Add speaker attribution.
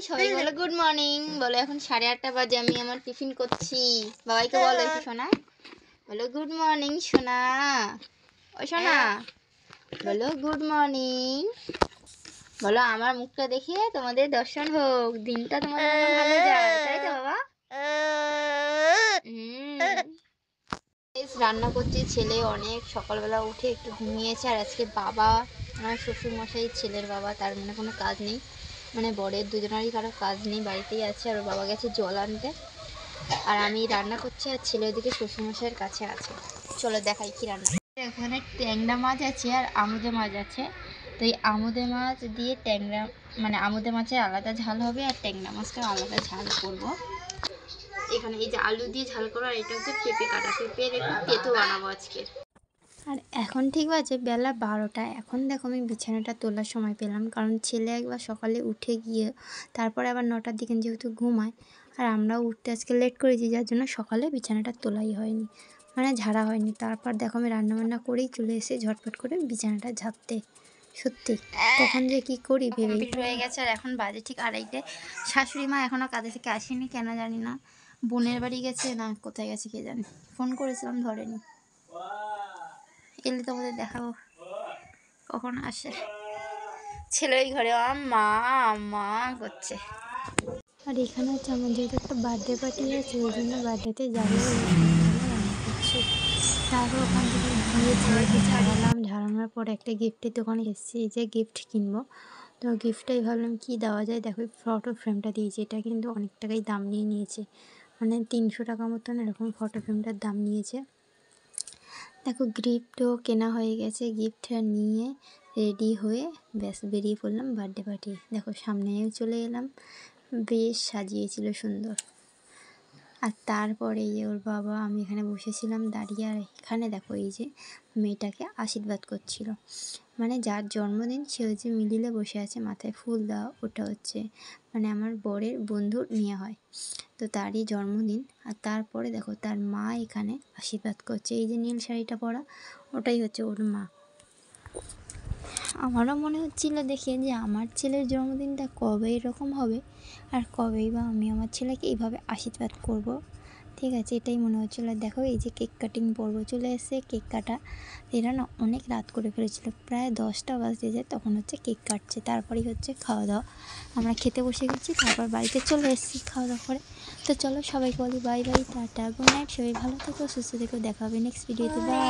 Speaker 1: সবাই বলো good morning. বলো এখন 8:30 বাজে, আমি আমার টিফিন করছি। বাবাইকে বলো একটু শোনা, বলো গুড মর্নিং সোনা। ও সোনা বলো গুড মর্নিং। বলো আমার মুখটা দেখে তোমাদের দর্শন হোক, দিনটা তোমাদের জন্য ভালো যায়, তাই তো বাবা? রান্না করছি। ছেলে অনেক সকালবেলা উঠে একটু ঘুমিয়েছে, আর আজকে বাবা আমার শ্বশুরমশাই ছেলের বাবা, তার মানে কোনো কাজ নেই, মানে বরের দুজনেরই কারো কাজ নেই, বাড়িতেই আছে। আর বাবা গেছে জল আনতে, আর আমি রান্না করছি, আর ছেলে ওদিকে শ্বশুরমশাইয়ের কাছে আছে। চলো দেখাই কি রান্না। এখানে ট্যাংরা মাছ আছে আর আমুদে মাছ আছে, তো এই আমুদে মাছ দিয়ে ট্যাংরা, মানে আমুদে মাছের আলাদা ঝাল হবে আর ট্যাংরা মাছটা আলাদা ঝাল করবো। এখানে এই যে আলু দিয়ে ঝাল করো, আর এটা হচ্ছে পেঁপে কাটা, পেঁপের একটু তেতো বানাবো আজকে। আর এখন ঠিক বাজে বেলা 12টা। এখন দেখো আমি বিছানাটা তোলার সময় পেলাম, কারণ ছেলে একবার সকালে উঠে গিয়ে তারপরে আবার 9টার দিকে যেহেতু ঘুমায়, আর আমরাও উঠতে আজকে লেট করেছি, যার জন্য সকালে বিছানাটা তোলাই হয়নি, মানে ঝাড়া হয়নি। তারপর দেখো আমি রান্নাবান্না করেই চলে এসে ঝটপট করে বিছানাটা ঝাড়তে। সত্যি কখন যে কী করি ভেবে হয়ে গেছে। আর এখন বাজে ঠিক 2:30। শাশুড়ি মা এখনও কাজে থেকে আসেনি, কেন জানি না, বোনের বাড়ি গেছে না কোথায় গেছে কে জানি। ফোন করেছিলাম ধরেনি, এলে তোমাদের দেখাবো কখন আসে। ছেলে ওই ঘরে মা মা করছে। আর এখানে হচ্ছে আমার যেহেতু একটা বার্থডে পার্টি আছে, ওই জন্য বার্থডেতে যাবে রান্না করছি। তারপর ওখান থেকে গিয়ে ছেলেকে ঝাড়ালাম, ঝাড়ানোর পর একটা গিফটের দোকানে এসেছি, যে গিফট কিনবো। তো গিফটটাই ভাবলাম কী দেওয়া যায়। দেখো ফটো ফ্রেমটা দিয়েছে, এটা কিন্তু অনেক টাকাই দাম নিয়েছে, মানে 300 টাকা মতন এরকম ফটো ফ্রেমটার দাম নিয়েছে। দেখো গিফটও কেনা হয়ে গেছে, গিফটটা নিয়ে রেডি হয়ে ব্যাস বেরিয়ে পড়লাম বার্থডে পার্টি। দেখো সামনেও চলে এলাম, বেশ সাজিয়েছিল সুন্দর। আর তারপরে এই যে ওর বাবা, আমি এখানে বসেছিলাম দাঁড়িয়ে, আর এখানে দেখো এই যে মেয়েটাকে আশীর্বাদ করছিল, মানে যার জন্মদিন সে হচ্ছে মিডিলে বসে আছে, মাথায় ফুল দেওয়া, ওটা হচ্ছে মানে আমার বরের বন্ধুর মেয়ে হয়, তো তারই জন্মদিন। আর তারপরে দেখো তার মা এখানে আশীর্বাদ করছে, এই যে নীল শাড়িটা পরা ওটাই হচ্ছে ওর মা। আমারও মনে হচ্ছিল দেখে যে আমার ছেলের জন্মদিনটা কবে এরকম হবে, আর কবেই বা আমি আমার ছেলেকে এইভাবে আশীর্বাদ করব। ঠিক আছে, এটাই মনে হচ্ছিলো। দেখো এই যে কেক কাটিং পর্ব চলে এসে, কেক কাটা এরা না অনেক রাত করে ফেলেছিলো, প্রায় 10টা বাজতে যায়, তখন হচ্ছে কেক কাটছে, তারপরেই হচ্ছে খাওয়া দাওয়া। আমরা খেতে বসে গেছি, তারপর বাড়িতে চলে এসেছি খাওয়া দাওয়া করে। তো চলো সবাইকে বলি bye bye, tata, good night, সবাই ভালো থেকো, সুস্থ থেকো, দেখা হবে নেক্সট ভিডিওতে, বাই।